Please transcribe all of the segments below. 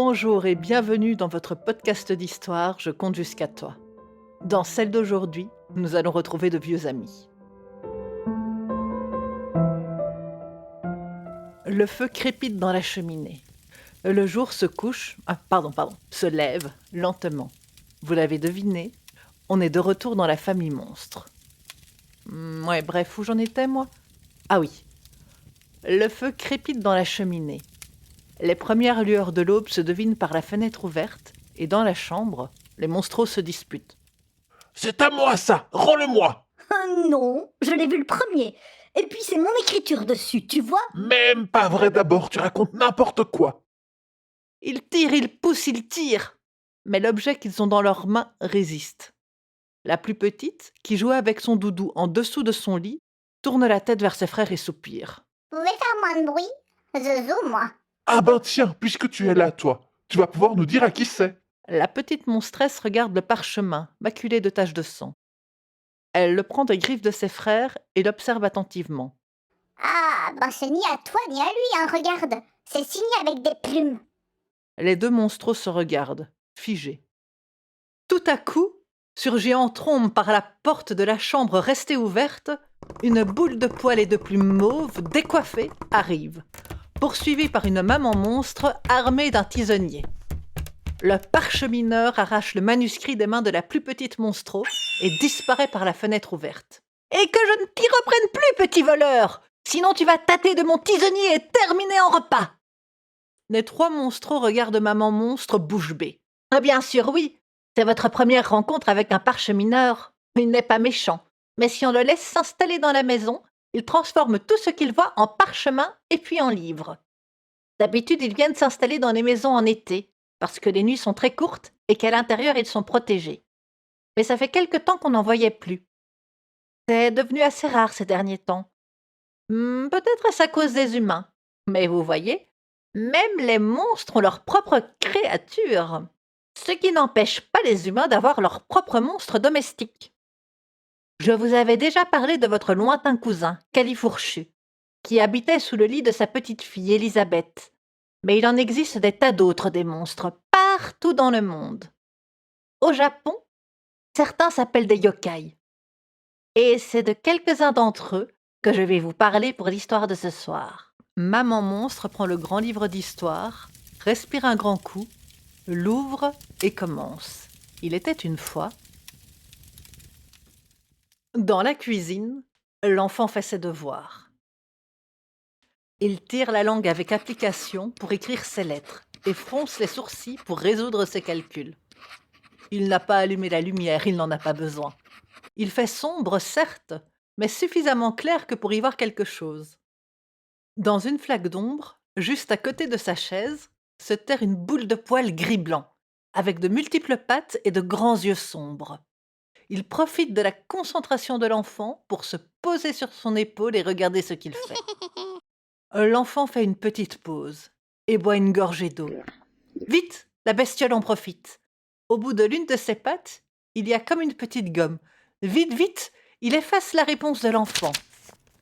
Bonjour et bienvenue dans votre podcast d'histoire Je compte jusqu'à toi. Dans celle d'aujourd'hui, nous allons retrouver de vieux amis. Le feu crépite dans la cheminée. Le jour se couche, se lève lentement. Vous l'avez deviné, on est de retour dans la famille monstre. Bref, où j'en étais moi? Ah oui. Le feu crépite dans la cheminée. Les premières lueurs de l'aube se devinent par la fenêtre ouverte, et dans la chambre, les monstros se disputent. C'est à moi ça, rends-le-moi. Non, je l'ai vu le premier. Et puis c'est mon écriture dessus, tu vois? Même pas vrai d'abord, tu racontes n'importe quoi. Ils tirent, ils poussent, ils tirent. Mais l'objet qu'ils ont dans leurs mains résiste. La plus petite, qui jouait avec son doudou en dessous de son lit, tourne la tête vers ses frères et soupire. Vous pouvez faire moins de bruit? Zozo, moi. Ah ben tiens, puisque tu es là toi, tu vas pouvoir nous dire à qui c'est. La petite monstresse regarde le parchemin, maculé de taches de sang. Elle le prend des griffes de ses frères et l'observe attentivement. Ah, ben c'est ni à toi ni à lui, hein, regarde. C'est signé avec des plumes. Les deux monstros se regardent, figés. Tout à coup, surgit en trombe par la porte de la chambre restée ouverte, une boule de poils et de plumes mauves décoiffée arrive, poursuivie par une maman monstre armée d'un tisonnier. Le parchemineur arrache le manuscrit des mains de la plus petite monstro et disparaît par la fenêtre ouverte. « Et que je ne t'y reprenne plus, petit voleur! Sinon tu vas tâter de mon tisonnier et terminer en repas !» Les trois monstros regardent maman monstre bouche bée. « Ah bien sûr, oui, c'est votre première rencontre avec un parchemineur. Il n'est pas méchant, mais si on le laisse s'installer dans la maison, il transforme tout ce qu'il voit en parchemin et puis en livre. D'habitude, ils viennent s'installer dans les maisons en été, parce que les nuits sont très courtes et qu'à l'intérieur, ils sont protégés. Mais ça fait quelque temps qu'on n'en voyait plus. C'est devenu assez rare ces derniers temps. Peut-être est-ce à cause des humains. Mais vous voyez, même les monstres ont leur propre créature. Ce qui n'empêche pas les humains d'avoir leur propre monstre domestique. Je vous avais déjà parlé de votre lointain cousin, Califourchu, qui habitait sous le lit de sa petite fille, Elisabeth. Mais il en existe des tas d'autres des monstres, partout dans le monde. Au Japon, certains s'appellent des yokai. Et c'est de quelques-uns d'entre eux que je vais vous parler pour l'histoire de ce soir. Maman monstre prend le grand livre d'histoire, respire un grand coup, l'ouvre et commence. Il était une fois. Dans la cuisine, l'enfant fait ses devoirs. Il tire la langue avec application pour écrire ses lettres et fronce les sourcils pour résoudre ses calculs. Il n'a pas allumé la lumière, il n'en a pas besoin. Il fait sombre, certes, mais suffisamment clair que pour y voir quelque chose. Dans une flaque d'ombre, juste à côté de sa chaise, se terre une boule de poils gris-blanc, avec de multiples pattes et de grands yeux sombres. Il profite de la concentration de l'enfant pour se poser sur son épaule et regarder ce qu'il fait. L'enfant fait une petite pause et boit une gorgée d'eau. Vite, la bestiole en profite. Au bout de l'une de ses pattes, il y a comme une petite gomme. Vite, vite, il efface la réponse de l'enfant,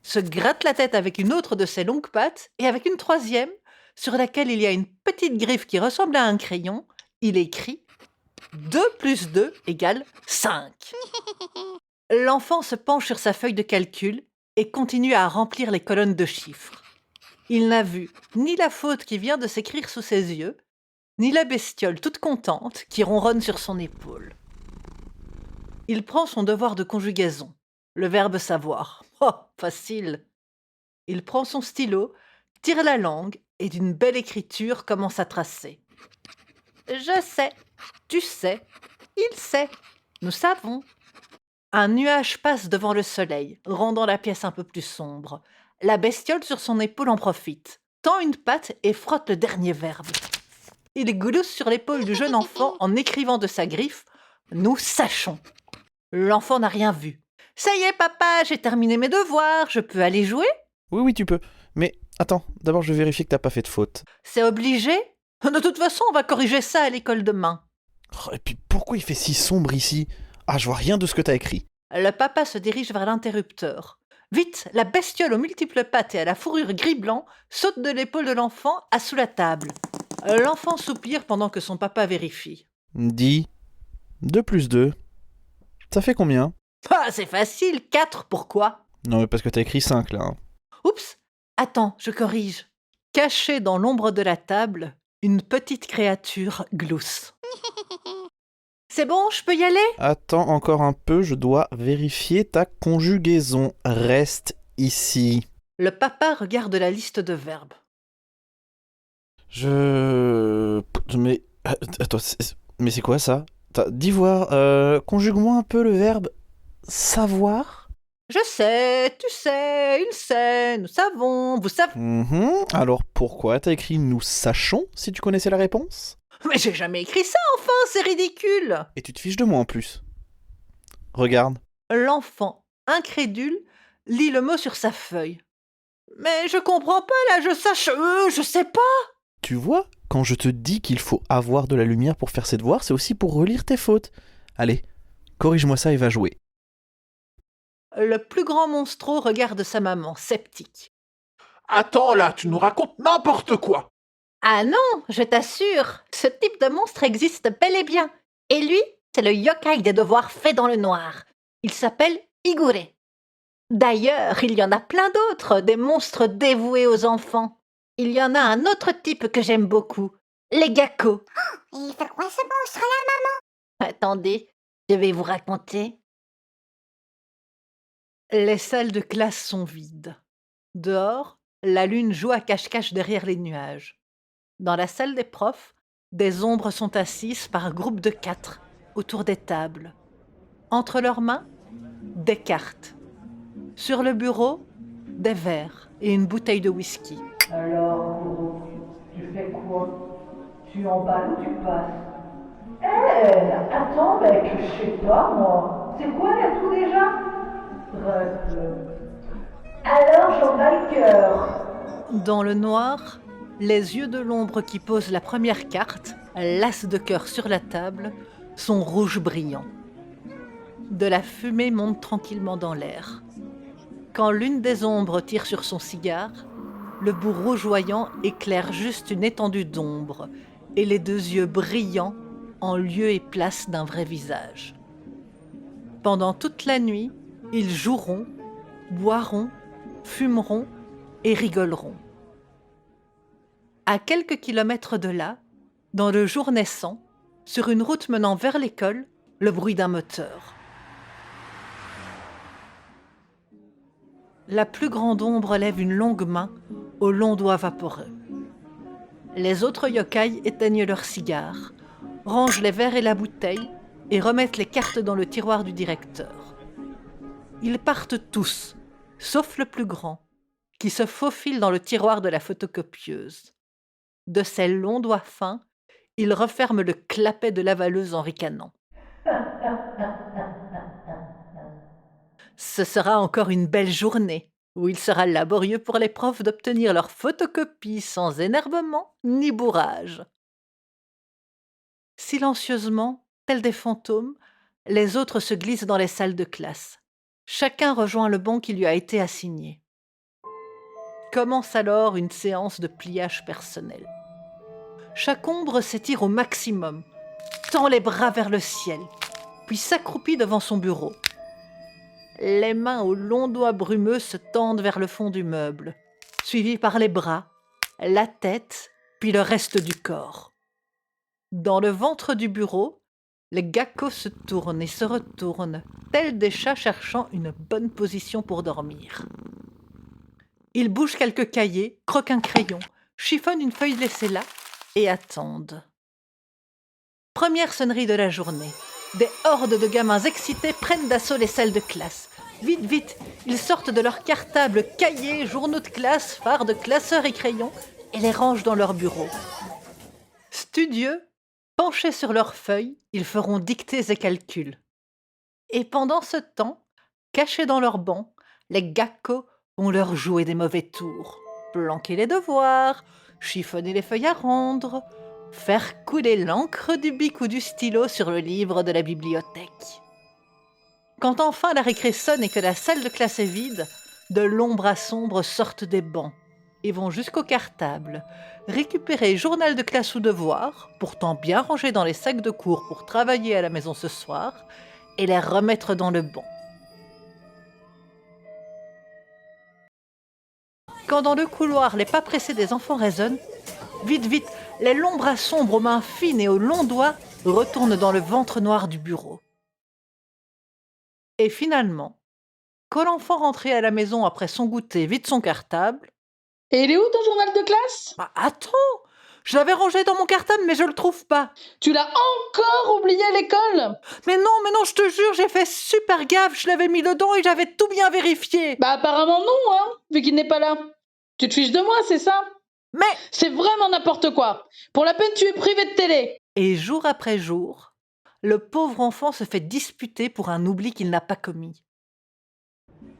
se gratte la tête avec une autre de ses longues pattes et avec une troisième, sur laquelle il y a une petite griffe qui ressemble à un crayon, il écrit 2 plus 2 égale 5. L'enfant se penche sur sa feuille de calcul et continue à remplir les colonnes de chiffres. Il n'a vu ni la faute qui vient de s'écrire sous ses yeux, ni la bestiole toute contente qui ronronne sur son épaule. Il prend son devoir de conjugaison, le verbe savoir. Oh, facile! Il prend son stylo, tire la langue et d'une belle écriture commence à tracer. Je sais, tu sais, il sait, nous savons. Un nuage passe devant le soleil, rendant la pièce un peu plus sombre. La bestiole sur son épaule en profite, tend une patte et frotte le dernier verbe. Il glousse sur l'épaule du jeune enfant en écrivant de sa griffe « Nous sachons ». L'enfant n'a rien vu. « Ça y est, papa, j'ai terminé mes devoirs, je peux aller jouer ?» Oui, tu peux. Mais attends, d'abord je vais vérifier que t'as pas fait de faute. C'est obligé ? De toute façon, on va corriger ça à l'école demain. Oh, et puis pourquoi il fait si sombre ici ? Ah, je vois rien de ce que t'as écrit. Le papa se dirige vers l'interrupteur. Vite, la bestiole aux multiples pattes et à la fourrure gris-blanc saute de l'épaule de l'enfant à sous la table. L'enfant soupire pendant que son papa vérifie. Dis, 2 plus 2, ça fait combien? Ah, c'est facile, 4, pourquoi? Non, mais parce que t'as écrit 5 là. Hein. Oups! Attends, je corrige. Caché dans l'ombre de la table, une petite créature glousse. C'est bon, je peux y aller? Attends encore un peu, je dois vérifier ta conjugaison. Reste ici. Le papa regarde la liste de verbes. Mais... Attends, mais c'est quoi ça? Dis voir, conjugue-moi un peu le verbe savoir. Je sais, tu sais, il sait, nous savons, vous savez. Alors pourquoi t'as écrit nous sachons si tu connaissais la réponse? Mais j'ai jamais écrit ça, enfin, c'est ridicule! Et tu te fiches de moi en plus. Regarde. L'enfant, incrédule, lit le mot sur sa feuille. Mais je comprends pas, là, je sais pas! Tu vois, quand je te dis qu'il faut avoir de la lumière pour faire ses devoirs, c'est aussi pour relire tes fautes. Allez, corrige-moi ça et va jouer. Le plus grand monstro regarde sa maman, sceptique. Attends là, tu nous racontes n'importe quoi. Ah non, je t'assure, ce type de monstre existe bel et bien. Et lui, c'est le yokai des devoirs faits dans le noir. Il s'appelle Igure. D'ailleurs, il y en a plein d'autres, des monstres dévoués aux enfants. Il y en a un autre type que j'aime beaucoup, les geckos. Et il fait quoi ce monstre-là? Attendez, je vais vous raconter. Les salles de classe sont vides. Dehors, la lune joue à cache-cache derrière les nuages. Dans la salle des profs, des ombres sont assises par groupes de 4 autour des tables. Entre leurs mains, des cartes. Sur le bureau, des verres et une bouteille de whisky. Alors, Kuro, tu fais quoi? Tu emballes ou tu passes? Attends, mec, je sais pas, moi. C'est quoi l'atout déjà? Bref. Alors, j'emballe cœur. Dans le noir, les yeux de l'ombre qui pose la première carte, l'as de cœur sur la table, sont rouges brillants. De la fumée monte tranquillement dans l'air. Quand l'une des ombres tire sur son cigare, le bout rougeoyant éclaire juste une étendue d'ombre et les 2 yeux brillants en lieu et place d'un vrai visage. Pendant toute la nuit, ils joueront, boiront, fumeront et rigoleront. À quelques kilomètres de là, dans le jour naissant, sur une route menant vers l'école, le bruit d'un moteur. La plus grande ombre lève une longue main aux longs doigts vaporeux. Les autres yokai éteignent leurs cigares, rangent les verres et la bouteille et remettent les cartes dans le tiroir du directeur. Ils partent tous, sauf le plus grand, qui se faufile dans le tiroir de la photocopieuse. De ses longs doigts fins, il referme le clapet de lavaleuse en ricanant. Ce sera encore une belle journée, où il sera laborieux pour les profs d'obtenir leur photocopie sans énervement ni bourrage. Silencieusement, tels des fantômes, les autres se glissent dans les salles de classe. Chacun rejoint le banc qui lui a été assigné. Commence alors une séance de pliage personnel. Chaque ombre s'étire au maximum, tend les bras vers le ciel, puis s'accroupit devant son bureau. Les mains aux longs doigts brumeux se tendent vers le fond du meuble, suivis par les bras, la tête, puis le reste du corps. Dans le ventre du bureau, les geckos se tournent et se retournent, tels des chats cherchant une bonne position pour dormir. Ils bougent quelques cahiers, croquent un crayon, chiffonnent une feuille laissée là et attendent. Première sonnerie de la journée. Des hordes de gamins excités prennent d'assaut les salles de classe. Vite, vite, ils sortent de leurs cartables, cahiers, journaux de classe, fards de classeurs et crayons et les rangent dans leur bureau. Studieux, penchés sur leurs feuilles, ils feront dictées et calculs. Et pendant ce temps, cachés dans leurs bancs, les geckos vont leur jouer des mauvais tours, planquer les devoirs, chiffonner les feuilles à rendre, faire couler l'encre du bic ou du stylo sur le livre de la bibliothèque. Quand enfin la récré sonne et que la salle de classe est vide, de longs bras sombres sortent des bancs, et vont jusqu'au cartable, récupérer journal de classe ou devoir, pourtant bien rangé dans les sacs de cours pour travailler à la maison ce soir, et les remettre dans le banc. Quand dans le couloir les pas pressés des enfants résonnent, vite, vite, les longs bras sombres aux mains fines et aux longs doigts retournent dans le ventre noir du bureau. Et finalement, quand l'enfant rentré à la maison après son goûter vide son cartable, « Et il est où ton journal de classe ?»« Bah attends, je l'avais rangé dans mon cartable mais je le trouve pas. » »« Tu l'as encore oublié à l'école ?»« Mais non, je te jure, j'ai fait super gaffe, je l'avais mis dedans et j'avais tout bien vérifié. » »« Bah apparemment non, hein, vu qu'il n'est pas là. Tu te fiches de moi, c'est ça ? Mais... » C'est vraiment n'importe quoi. Pour la peine, tu es privé de télé. Et jour après jour, le pauvre enfant se fait disputer pour un oubli qu'il n'a pas commis.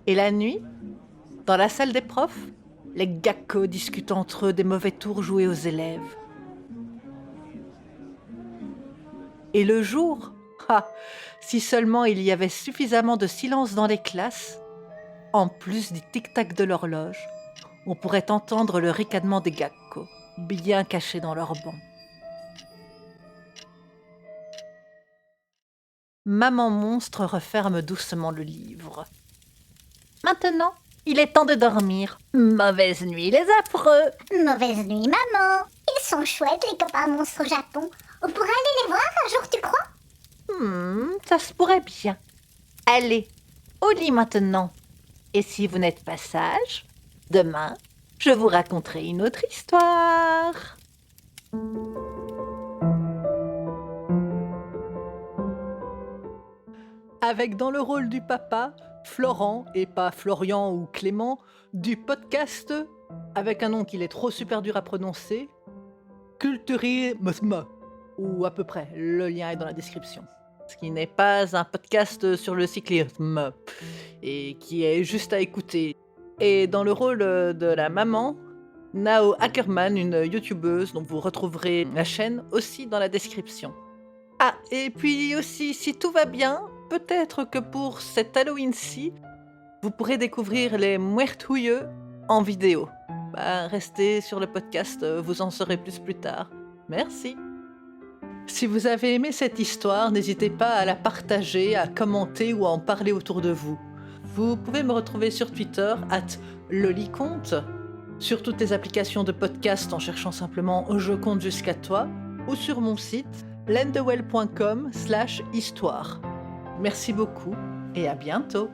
Et la nuit, dans la salle des profs, les geckos discutent entre eux des mauvais tours joués aux élèves. Et le jour, si seulement il y avait suffisamment de silence dans les classes, en plus du tic-tac de l'horloge, on pourrait entendre le ricanement des geckos, bien cachés dans leur banc. Maman monstre referme doucement le livre. Maintenant, il est temps de dormir. Mauvaise nuit, les affreux. Mauvaise nuit, maman. Ils sont chouettes, les copains monstres au Japon. On pourrait aller les voir un jour, tu crois? Ça se pourrait bien. Allez, au lit maintenant. Et si vous n'êtes pas sage, demain, je vous raconterai une autre histoire. Avec dans le rôle du papa, Florent, et pas Florian ou Clément, du podcast, avec un nom qu'il est trop super dur à prononcer, Culturisme, ou à peu près, le lien est dans la description. Ce qui n'est pas un podcast sur le cyclisme, et qui est juste à écouter. Et dans le rôle de la maman, Nao Ackerman, une youtubeuse dont vous retrouverez la chaîne aussi dans la description. Ah, et puis aussi, si tout va bien, peut-être que pour cet Halloween-ci, vous pourrez découvrir les Muertouilleux en vidéo. Restez sur le podcast, vous en saurez plus tard. Merci. Si vous avez aimé cette histoire, n'hésitez pas à la partager, à commenter ou à en parler autour de vous. Vous pouvez me retrouver sur Twitter, @loliconte, sur toutes les applications de podcast en cherchant simplement « Je compte jusqu'à toi » ou sur mon site lendewell.com/histoire. Merci beaucoup et à bientôt.